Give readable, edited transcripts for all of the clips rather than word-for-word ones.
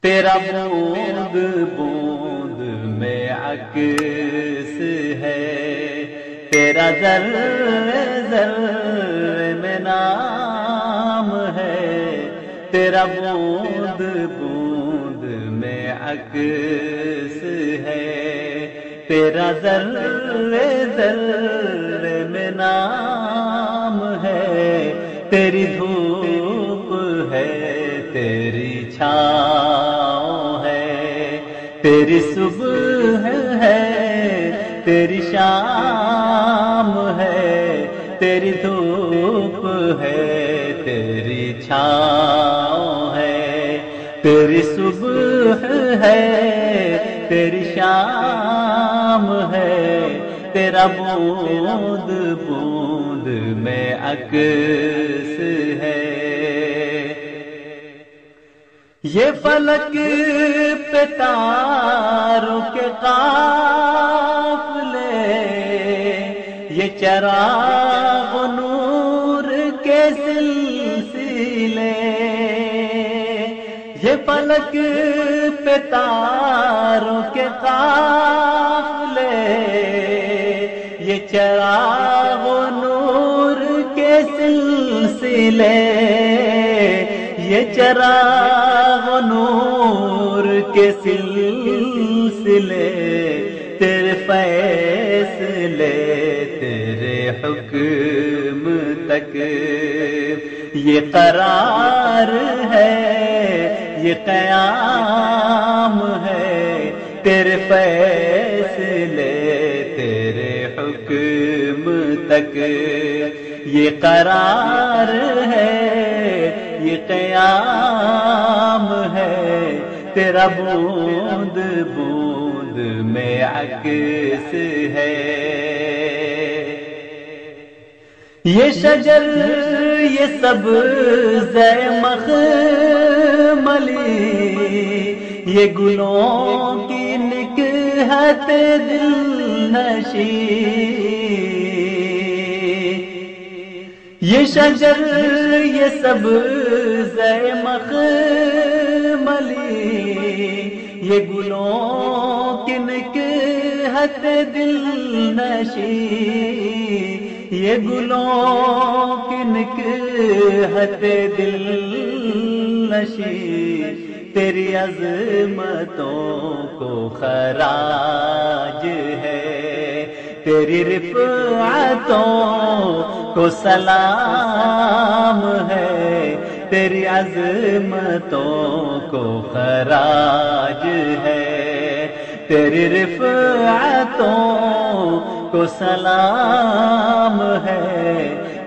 تیرا بوند بوند میں عکس ہے، تیرا ذرے ذرے میں نام ہے، تیرا بوند بوند میں عکس ہے، تیرا ذرے ذرے میں نام ہے، تیری دھوپ ہے تیری چھاؤں ہے، تیری صبح ہے تیری شام ہے، تیری دھوپ ہے تیری چھاؤں ہے، تیری صبح ہے تیری شام ہے، تیرا بوند بوند میں عکس ہے۔ یہ فلک پہ تاروں کے قافلے، یہ چراغ نور کے سلسلے، یہ فلک پہ تاروں کے قافلے، یہ چراغ نور کے سلسلے، یہ چراغ نور کے سلسلے، تیرے فیصلے تیرے حکم تک یہ قرار ہے، یہ قیام ہے، تیرے فیصلے تیرے حکم تک یہ قرار ہے، یہ قیام ہے، تیرا بوند بوند میں عکس ہے۔ یہ شجر یہ سبز مخملی، یہ گلوں کی نکہت دل نشی، یہ شجر یہ سبز مخملی، یہ گلوں کی نکہت دل نشی، یہ گلوں کی نکہت دل نشی، تیری عظمتوں کو خراج ہے، تیری رفعتوں کو سلام ہے، تیری عظمتوں کو خراج ہے، تیری رفعتوں کو سلام ہے،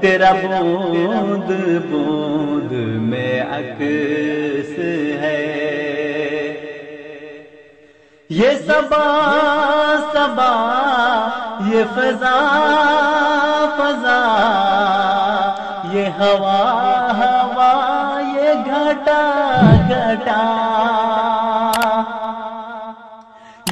تیرا بوند بوند میں عکس ہے۔ یہ صبا صبا یہ فضا فضا، یہ ہوا ہوا یہ گھٹا گھٹا،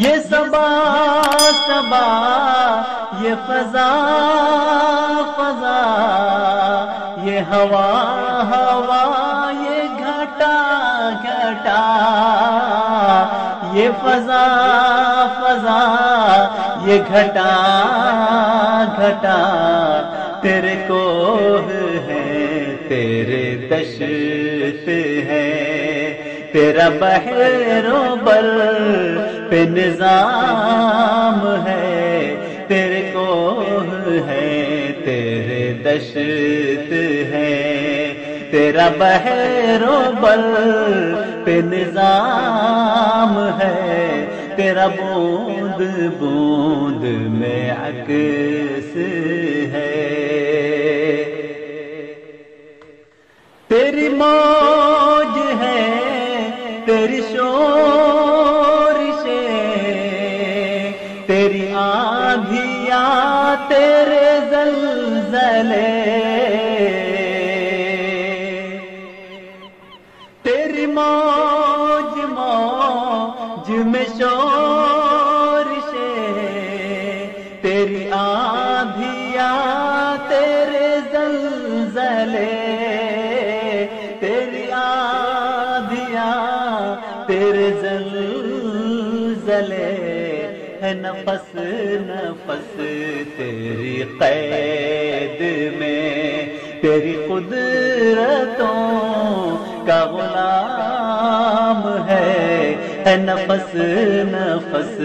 یہ صبا صبا یہ فضا فضا، یہ ہوا ہوا یہ گھٹا گھٹا، یہ فضا فضا یہ گھٹا گھٹا، تیرے کوہ ہے تیرے دشت ہے، تیرا بحر و بر پہ نظام ہے، تیرے کوہ ہے تیرے دشت ہے، تیرا بحر و بر پہ نظام ہے، تیرا بوند بوند میں عکس ہے۔ تیری موج ہے تیری شورشیں، تیری آندھیاں تیرے زلزلے، تیری موج موج میں شورشیں، تیری آندھیاں تیرے زلزلے، تیری آندھیاں تیرے نفس نفس تیری قید میں تیری قدرتوں کا غلام ہے نفس نفس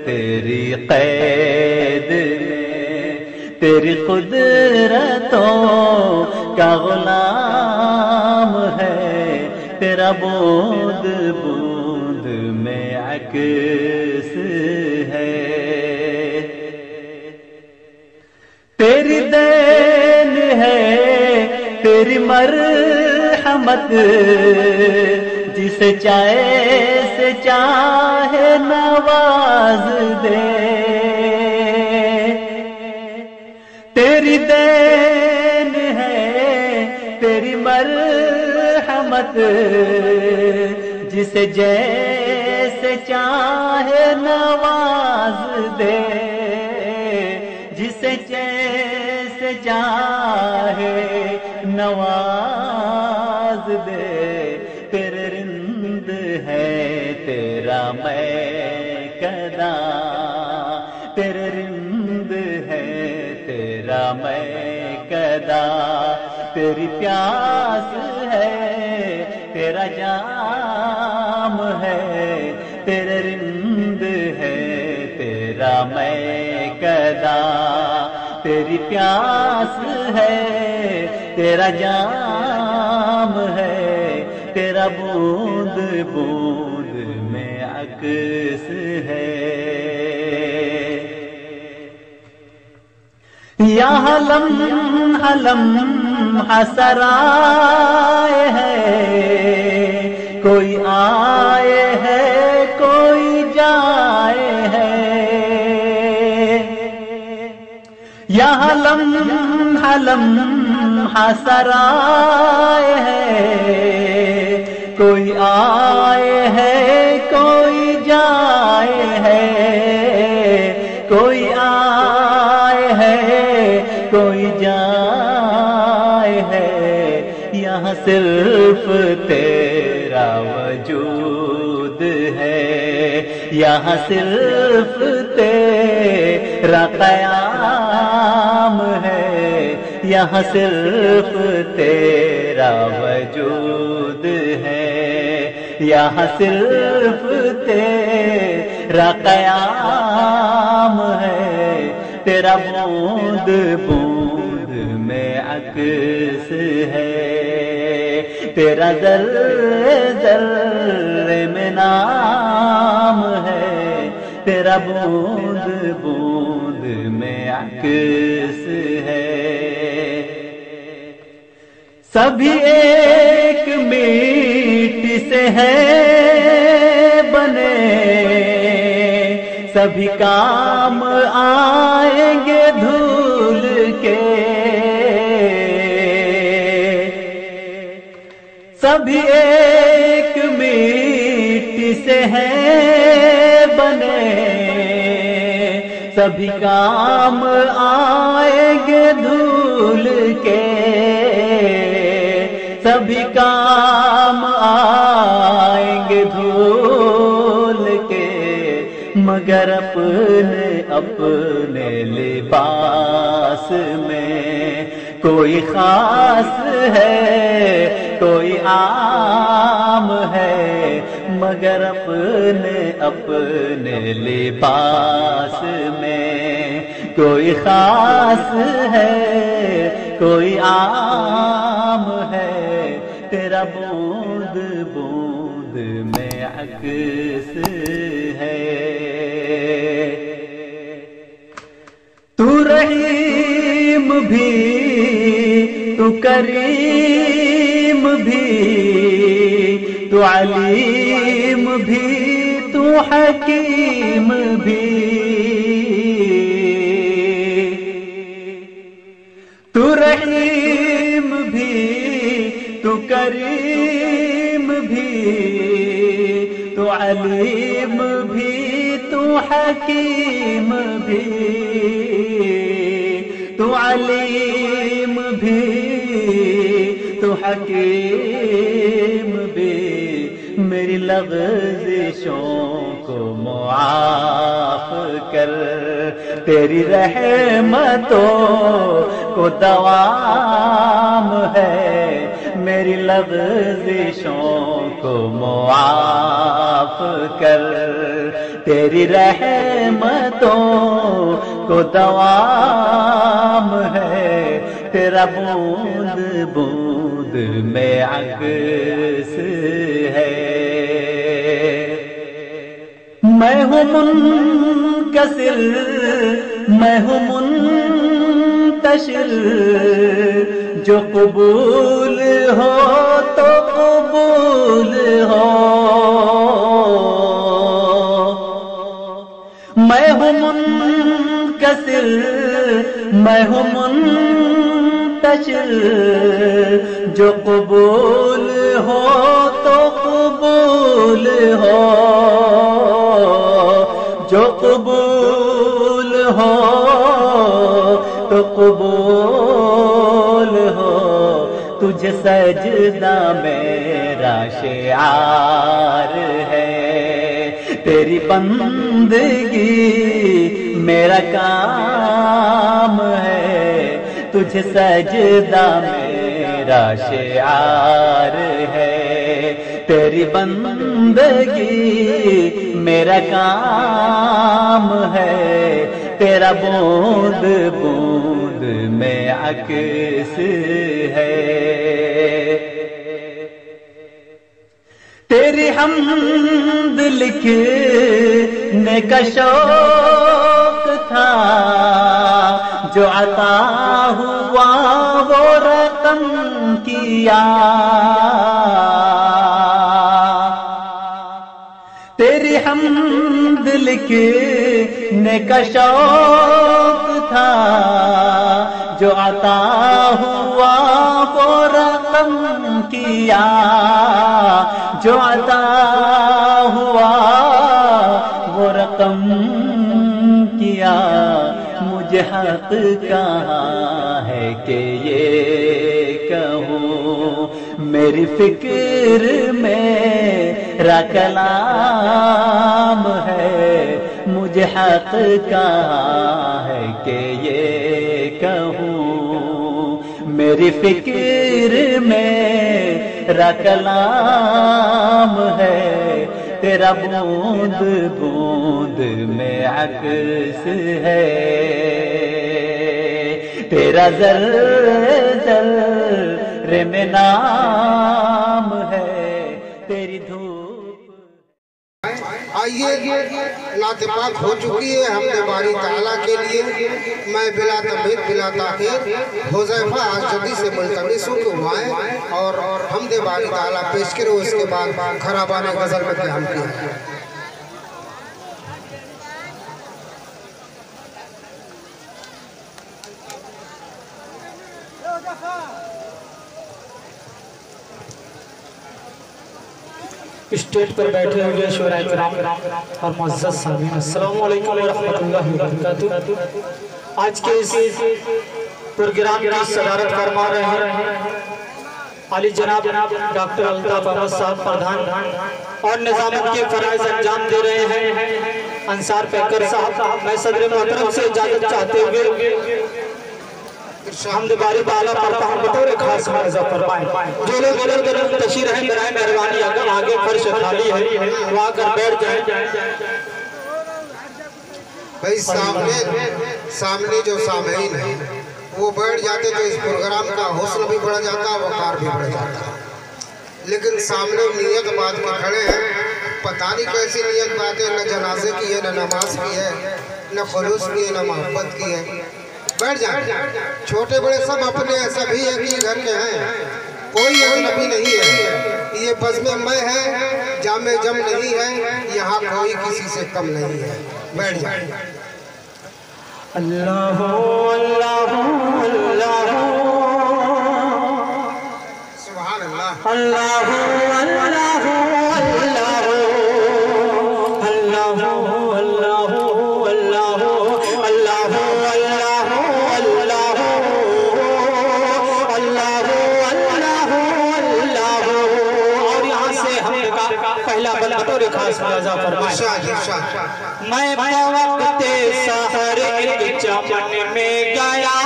تیری قید میں تیری قدرتوں کا غلام ہے تیرا بوند بوند میں عکس ہے تیری دین ہے تیری مرحمت جسے چاہے سے چاہے نواز دے تیری دین ہے تیری مرحمت جسے جیسے چاہے نواز دے جسے جیسے چاہے نواز دے تیرے رند ہے تیرا میں کدا تیرے رند ہے تیرا میں کدا تیری پیاس ہے تیرا جام ہے تیرے رند ہے تیرا میں کدا تیری پیاس ہے تیرا جام ہے تیرا بوند بوند میں عکس ہے یہاں لمحہ لمحہ سرائے ہے کوئی آئے ہے کوئی جائے ہے یہاں لمحہ لمحہ سرائے ہے کوئی آئے ہے کوئی جائے ہے کوئی آئے ہے کوئی جائے ہے یہاں صرف تیرا وجود ہے یہاں صرف تیرا قیام ہے یہاں صرف تیرا وجود ہے یہاں صرف تیرا قیام ہے تیرا بوند بوند میں عکس ہے تیرا ذرے ذرے میں نام ہے تیرا بوند بوند میں عکس ہے سبھی ایک مٹی سے ہے بنے سبھی کام آئیں گے دھول کے سبھی ایک مٹی سے ہے بنے سبھی کام آئیں گے دھول کے سبھی کام آئیں گے دھول کے مگر اپنے اپنے لباس میں کوئی خاص ہے کوئی عام ہے مگر اپنے اپنے لباس میں کوئی خاص ہے کوئی عام ہے تیرا بوند بوند میں عکس ہے تو رحیم بھی تو کریم بھی تو علیم بھی تو حکیم بھی تو رحیم بھی تو کریم بھی تو علیم بھی تو حکیم بھی تو علیم بھی تو حکیم بھی میری لغزشوں کو کو معاف کر، تیری رحمتوں کو دوام ہے، میری لغزشوں کو معاف کر، تیری رحمتوں کو دوام ہے، تیرا بوند بوند میں عکس ہے۔ میں ہوں منکسر، میں ہوں منتشر، جو قبول ہو تو قبول ہو، میں ہوں منکسر، میں ہوں منتشر، جو قبول ہو تو قبول ہو، جو قبول ہو تو قبول ہو، تجھے سجدہ میرا شعار ہے، تیری بندگی میرا کام ہے، تجھے سجدہ میرا شعار ہے، تیری بندگی میرا کام ہے، تیرا بوند بوند میں عکس ہے، تیری حمد لکھنے کا شوق تھا، جو عطا ہوا وہ رقم کیا، تیری حمد لکھنے کا شوق تھا، جو عطا ہوا وہ رقم کیا، جو عطا ہوا وہ رقم کیا، مجھے حق کہاں ہے کہ یہ کہوں، میری فکر میرا کلام ہے، مجھے حق کہاں ہے کہ یہ کہوں، میری فکر میرا کلام ہے، تیرا بوند بوند میں عکس ہے، تیرا ذرے میں نام ہے، تیری دھوپ۔ آئیے نعت پاک ہو چکی ہے حمد باری تعالیٰ کے لیے، میں بلا تمہید بلا تاخیر حذیفہ اشجعی سے ملتمس ہوں کہ وہ آئیں اور حمد باری تعالیٰ پیش کرو، اس کے بعد خرابان غزل میں قیام کیا۔ اسٹیج پر بیٹھے ہوئے شعراء کرام اور معزز سامعین، السلام علیکم ورحمۃ اللہ وبرکاتہ۔ آج کے اس پروگرام کی صدارت فرما رہے ہیں عالی جناب ڈاکٹر الطاف احمد صاحب پردھان، اور نظامت کے فرائض انجام دے رہے ہیں انصار پیکر صاحب۔ میں صدر محترم سے اجازت چاہتے ہوئے حمد باری بالا پڑھتا ہوں، بطور خاص معزہ فرمائیں۔ جو لوگ ادھر تشریف ہیں برائے مہربانی اگر آگے فرش خالی ہے وہ آ کر بیٹھ جائیں۔ بھائی سامنے جو سامعین ہیں وہ بیٹھ جاتے تو اس پروگرام کا حسن بھی بڑھ جاتا، وقار بھی بڑھ جاتا، لیکن سامنے نیت بات کے کھڑے ہیں، پتہ نہیں کیسی نیت بات ہے، نہ جنازے کی ہے، نہ نماز کی ہے، نہ خلوص کی ہے، نہ محبت کی ہے۔ بیٹھ جائیں، چھوٹے بڑے سب اپنے ہیں، سبھی ایک ہی گھر کے ہیں، کوئی اجنبی نہیں ہے، یہ بزم میں ہے، جامع جم نہیں ہے، یہاں کوئی کسی سے کم نہیں ہے۔ بیٹھ جائیں۔ اللہ اللہ اللہ سبحان اللہ۔ اللہ اللہ پہلا بل بطور خاص ملاحظہ فرمائیں۔ میں وقت سحر ایک چمن میں گیا،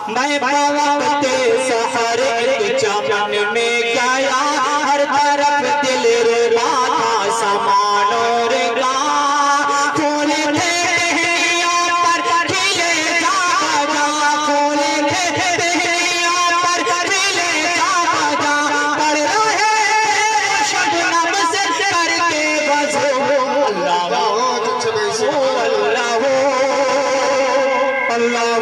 میں وقت سحر ایک چمن میں گیا، ہر طرف دل ربا تھا سامان اور گاہ، پھول تھے ٹہنیوں پر کھلے جا بجا، پھول تھے ٹہنیوں پر کھلے جا بجا، پڑھ رہے شبنم سے کر کے وضو، اللہ اللہ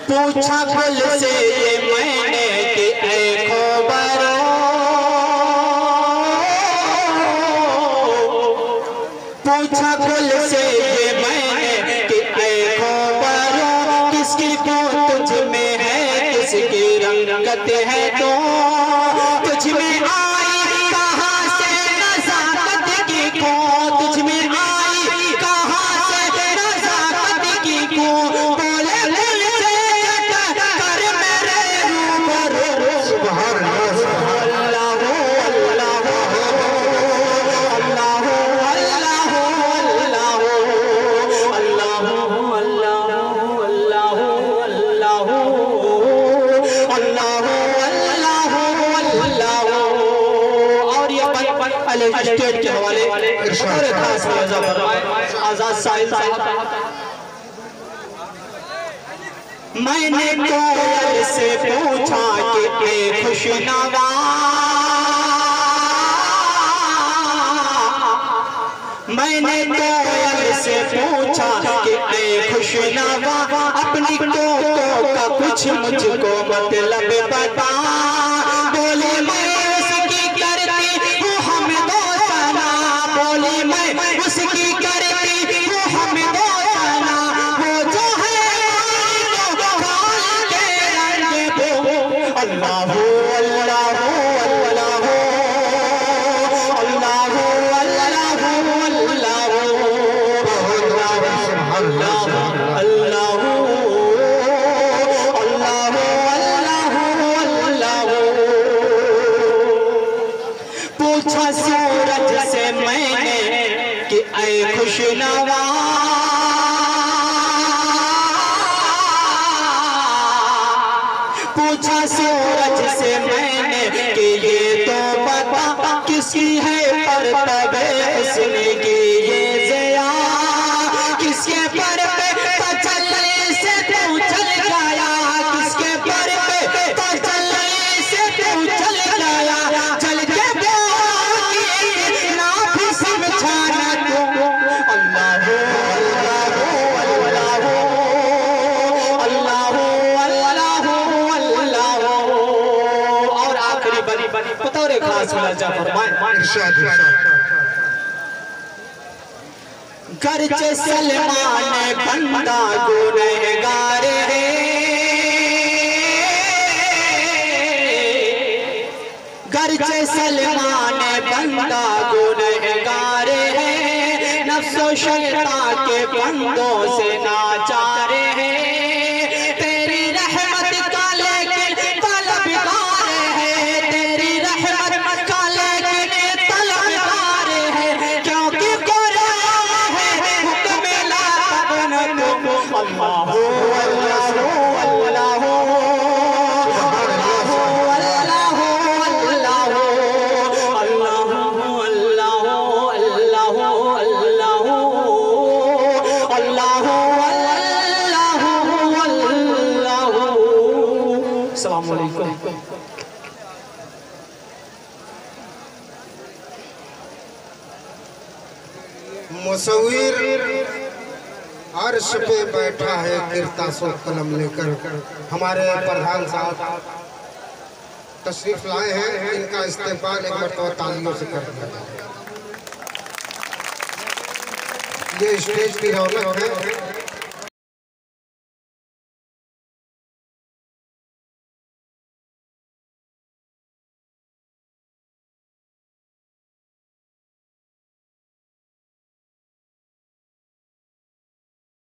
پوچھا گل سے یہ میں نے کہ اے خبرو، پوچھا گل سے یہ میں نے کہ اے خبرو، کس کی کو تجھ میں ہے، کس کی رنگت ہے تو تجھ میں آئی کہاں سے نزاکت کی کو، تجھ میں آئی کہاں سے نزاکت کی کو، بولے اسٹیٹ کے حوالے اور خاص ملاحظہ فرمائیں۔ آزاد سائل صاحب، میں نے کوئل سے پوچھا کہ اے خوشنوا، میں نے کوئل سے پوچھا کہ اے خوشنوا، اپنی کوکو کا کچھ مجھ کو مطلب بتا، بولی میں اس کی کرتی ہوں حمد و ثنا، بولی میں اس کی کرتی ہوں حمد و ثنا، وہ جو ہے اللہ اللہ اللہ پوچھا سورج سے میں نے کہ اے خوشنوا، پوچھا سورج سے میں نے کہ یہ تو بتا کس کی ہے پرتب حسن کی یہ ضیا، کس کے پر پہ تجلی سے تو چل گیا، کس کے پر پہ تجلی سے تو چل گیا، چل کے باقی نہ بھی سمجھانا تو اللہ بطور خاص ملاحظہ فرمائیں۔ گرچہ سلمان بندہ گنہگار ہے، گرچہ سلمان بندہ گنہگار ہے، نفس و شیطان کے بندوں سے ناچار ہے، تیری رحمت کا لیکن طلبگار ہے، تیری رحمت کا لیکن طلبگار ہے، کیونکہ قرآن ہے حکم لا تقنطوا، اللہ السلام علیکم۔ مصور عرش پہ بیٹھا ہے کرتا سو قلم لے کر، ہمارے پردھان صاحب تشریف لائے ہیں، ان کا استقبال ایک مرتبہ تالیوں سے کر دیا جائے۔ یہ اسٹیج کی رونق ہے۔